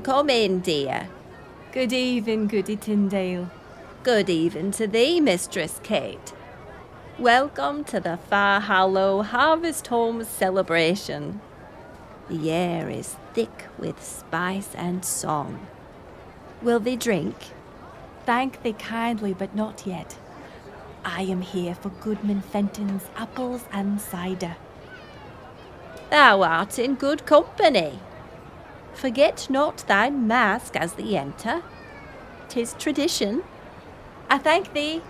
Come in, dear. Good even, Goody Tyndale. Good even to thee, Mistress Kate. Welcome to the Farhallow Harvest Home celebration. The air is thick with spice and song. Will thee drink? Thank thee kindly, but not yet. I am here for Goodman Fenton's apples and cider. Thou art in good company. Forget not thy mask as thee enter. 'Tis tradition. I thank thee.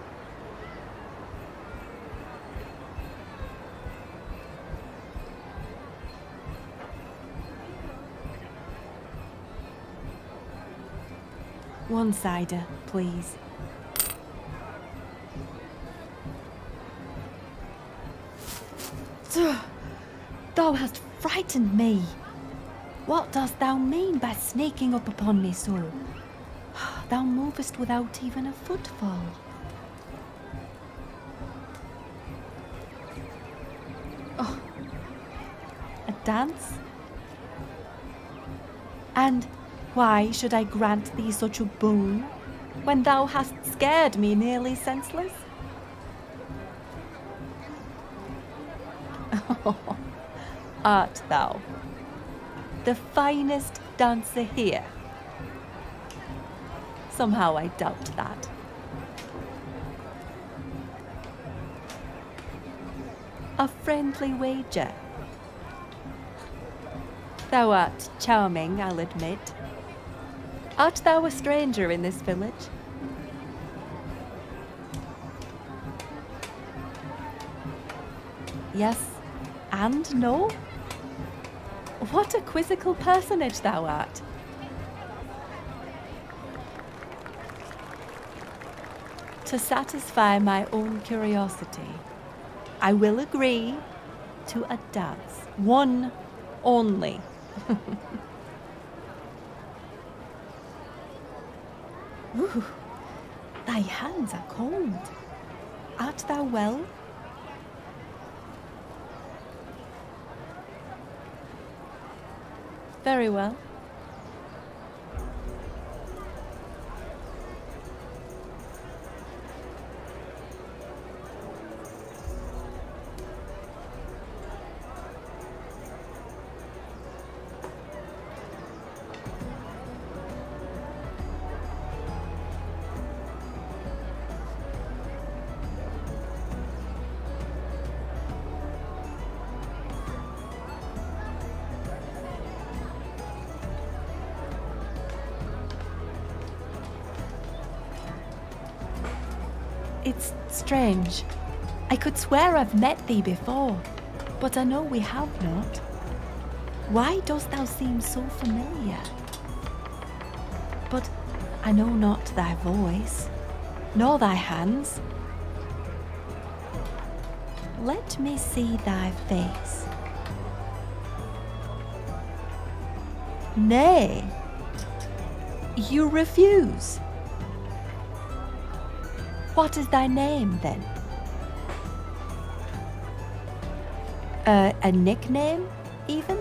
One cider, please. Thou hast frightened me. What dost thou mean by sneaking up upon me so? Thou movest without even a footfall. Oh, a dance? And why should I grant thee such a boon when thou hast scared me nearly senseless? Art thou the finest dancer here? Somehow I doubt that. A friendly wager. Thou art charming, I'll admit. Art thou a stranger in this village? Yes and no? What a quizzical personage thou art. To satisfy my own curiosity, I will agree to a dance. One only. Ooh, thy hands are cold. Art thou well? Very well. It's strange. I could swear I've met thee before, but I know we have not. Why dost thou seem so familiar? But I know not thy voice, nor thy hands. Let me see thy face. Nay, you refuse. What is thy name, then? A nickname, even?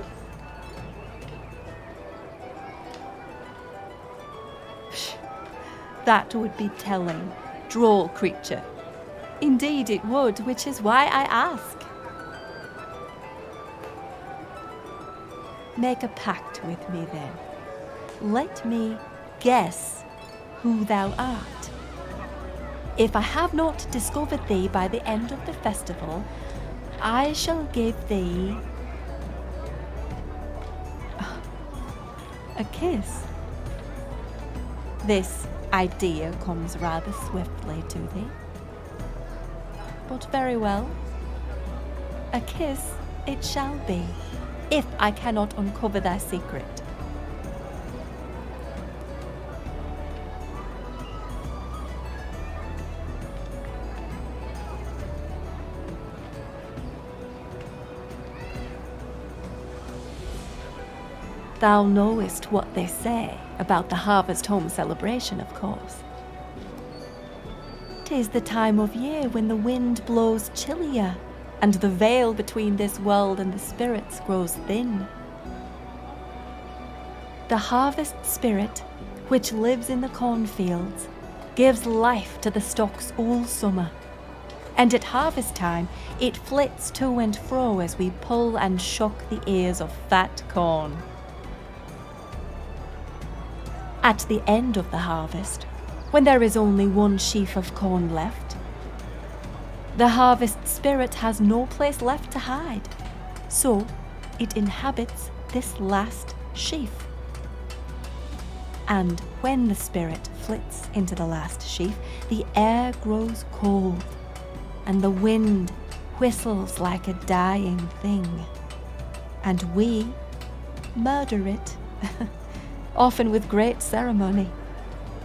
Psh, that would be telling, droll creature. Indeed it would, which is why I ask. Make a pact with me, then. Let me guess who thou art. If I have not discovered thee by the end of the festival, I shall give thee a kiss. This idea comes rather swiftly to thee. But very well. A kiss it shall be, if I cannot uncover thy secret. Thou knowest what they say about the Harvest Home celebration, of course. 'Tis the time of year when the wind blows chillier, and the veil between this world and the spirits grows thin. The harvest spirit, which lives in the cornfields, gives life to the stalks all summer, and at harvest time it flits to and fro as we pull and shuck the ears of fat corn. At the end of the harvest, when there is only one sheaf of corn left, the harvest spirit has no place left to hide, so it inhabits this last sheaf. And when the spirit flits into the last sheaf, the air grows cold, and the wind whistles like a dying thing. And we murder it, often with great ceremony,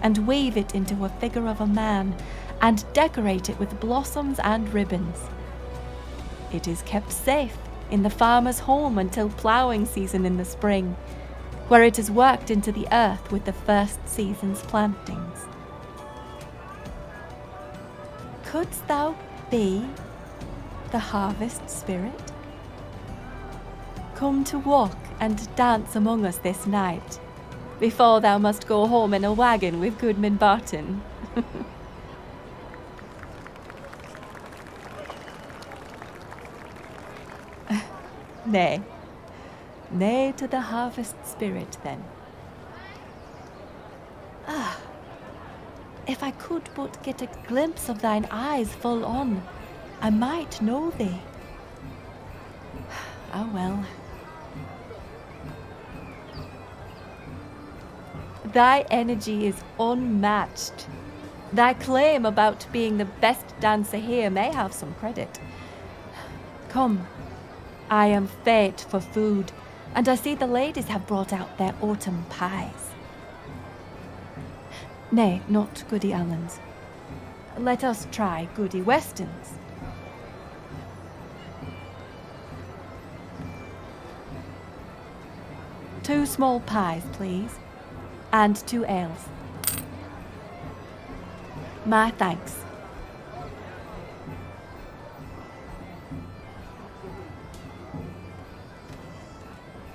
and weave it into a figure of a man, and decorate it with blossoms and ribbons. It is kept safe in the farmer's home until ploughing season in the spring, where it is worked into the earth with the first season's plantings. Couldst thou be the harvest spirit? Come to walk and dance among us this night, before thou must go home in a wagon with Goodman Barton. Nay. Nay to the harvest spirit, then. Ah, if I could but get a glimpse of thine eyes full on, I might know thee. Ah, well. Thy energy is unmatched. Thy claim about being the best dancer here may have some credit. Come, I am fate for food, and I see the ladies have brought out their autumn pies. Nay, not Goody Allens. Let us try Goody Westons. Two small pies, please, and 2 ales. My thanks.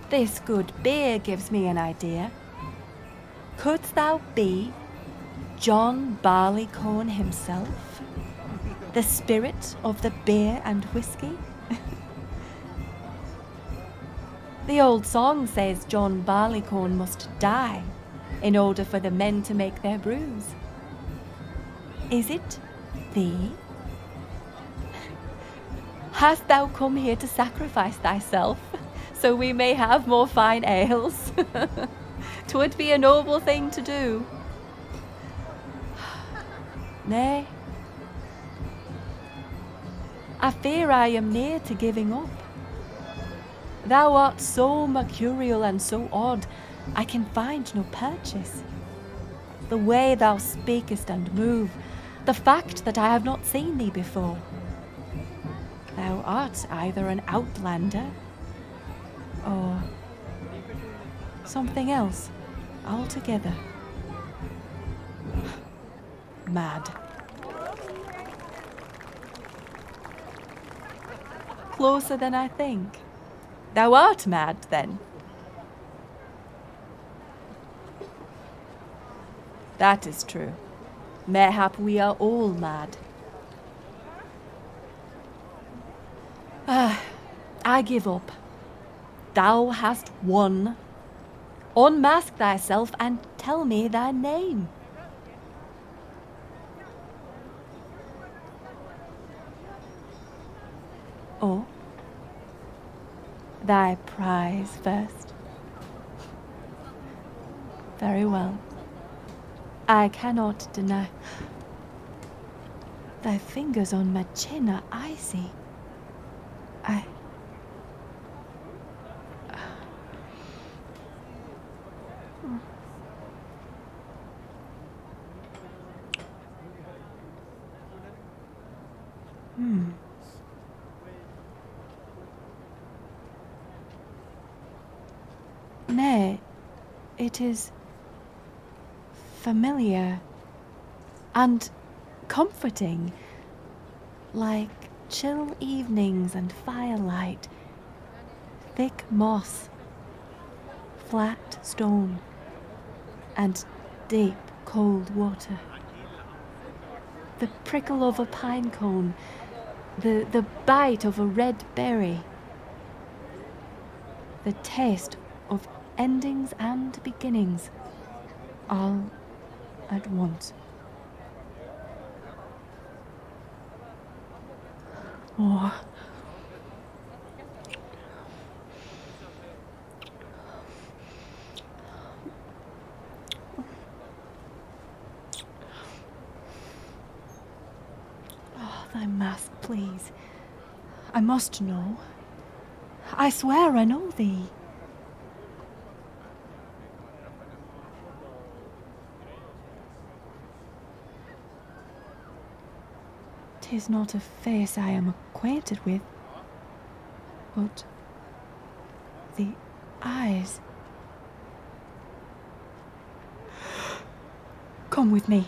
This good beer gives me an idea. Couldst thou be John Barleycorn himself, the spirit of the beer and whiskey? The old song says John Barleycorn must die in order for the men to make their brews. Is it thee? Hast thou come here to sacrifice thyself, so we may have more fine ales? 'Twould be a noble thing to do. Nay, I fear I am near to giving up. Thou art so mercurial and so odd, I can find no purchase. The way thou speakest and move, the fact that I have not seen thee before. Thou art either an outlander or something else altogether. Mad. Closer than I think. Thou art mad, then. That is true. Mayhap we are all mad. I give up. Thou hast won. Unmask thyself and tell me thy name. Oh, thy prize first. Very well. I cannot deny. Thy fingers on my chin are icy. Nay, it is familiar and comforting, like chill evenings and firelight, thick moss, flat stone, and deep cold water. The prickle of a pine cone, the bite of a red berry, the taste of endings and beginnings, all at once. Oh. Oh, thy mask, please. I must know. I swear I know thee. 'Tis not a face I am acquainted with, but the eyes. Come with me.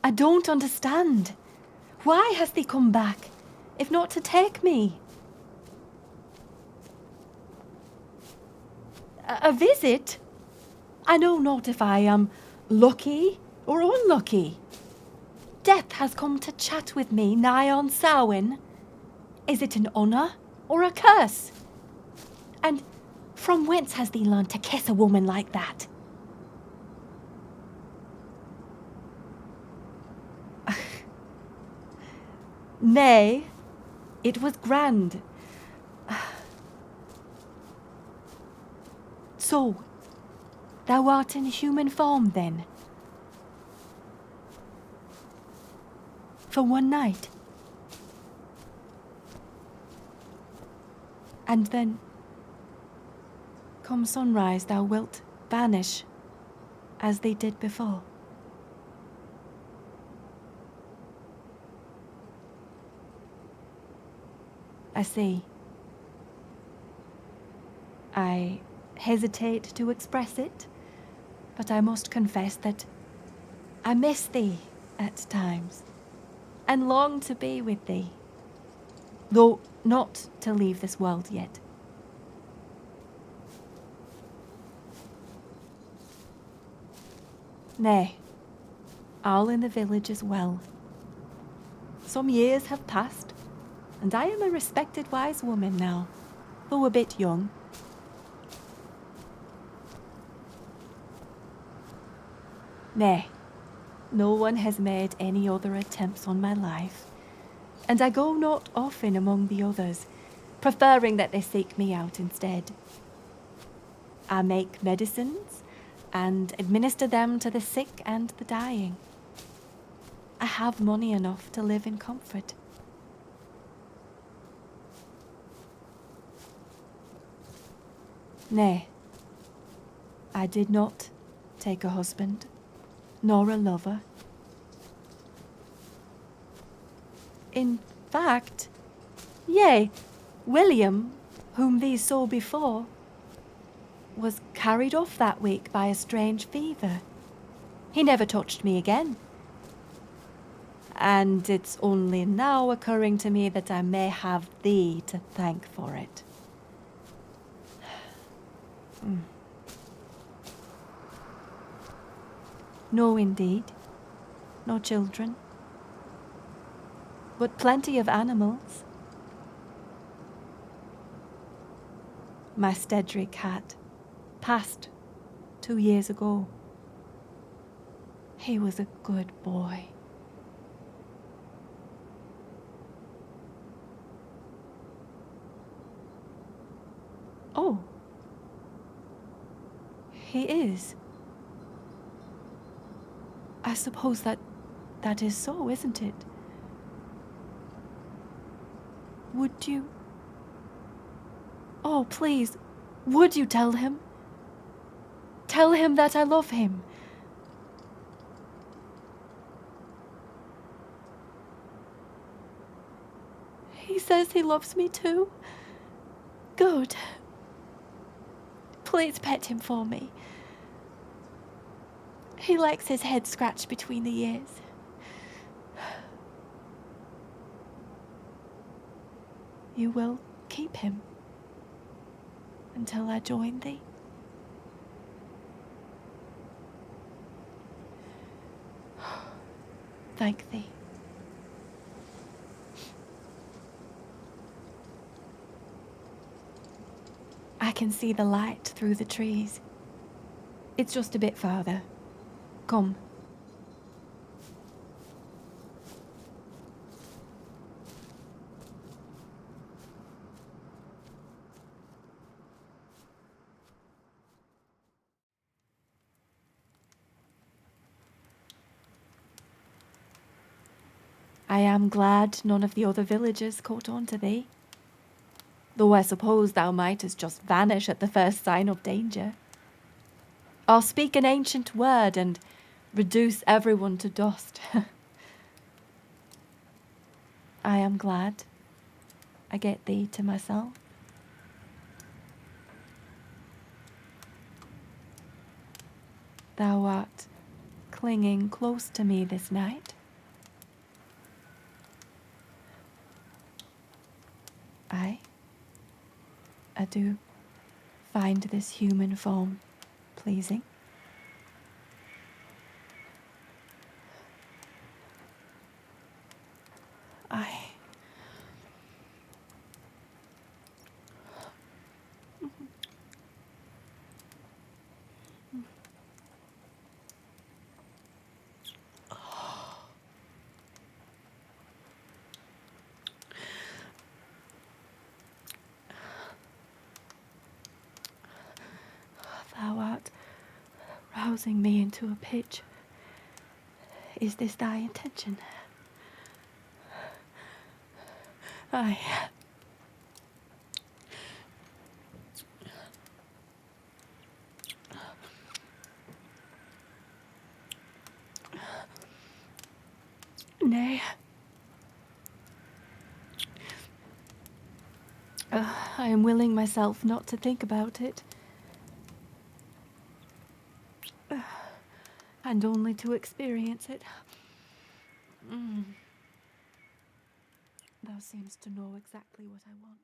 I don't understand. Why has thee come back, if not to take me? A visit? I know not if I am lucky or unlucky. Death has come to chat with me nigh on Samhain. Is it an honour or a curse? And from whence has thee learned to kiss a woman like that? Nay, it was grand. So, thou art in human form then? For one night? And then, come sunrise, thou wilt vanish, as they did before. I see. I hesitate to express it, but I must confess that I miss thee at times, and long to be with thee, though not to leave this world yet. Nay, all in the village is well. Some years have passed, and I am a respected wise woman now, though a bit young. Nay, no one has made any other attempts on my life, and I go not often among the others, preferring that they seek me out instead. I make medicines and administer them to the sick and the dying. I have money enough to live in comfort. Nay, I did not take a husband, nor a lover. In fact, yea, William, whom these saw before, was carried off that week by a strange fever. He never touched me again. And it's only now occurring to me that I may have thee to thank for it. No, indeed. No children. But plenty of animals. My Stedry cat passed 2 years ago. He was a good boy. Oh. He is. I suppose that is so, isn't it? Would you... Oh, please, would you tell him? Tell him that I love him. He says he loves me too. Good. Please pet him for me. He likes his head scratched between the ears. You will keep him until I join thee? Thank thee. I can see the light through the trees. It's just a bit farther. Come. I am glad none of the other villagers caught on to thee, though I suppose thou mightest just vanish at the first sign of danger, or speak an ancient word and reduce everyone to dust. I am glad I get thee to myself. Thou art clinging close to me this night. I do find this human form pleasing. Thou art rousing me into a pitch. Is this thy intention? Aye. Nay. I am willing myself not to think about it. And only to experience it. Thou seemst to know exactly what I want.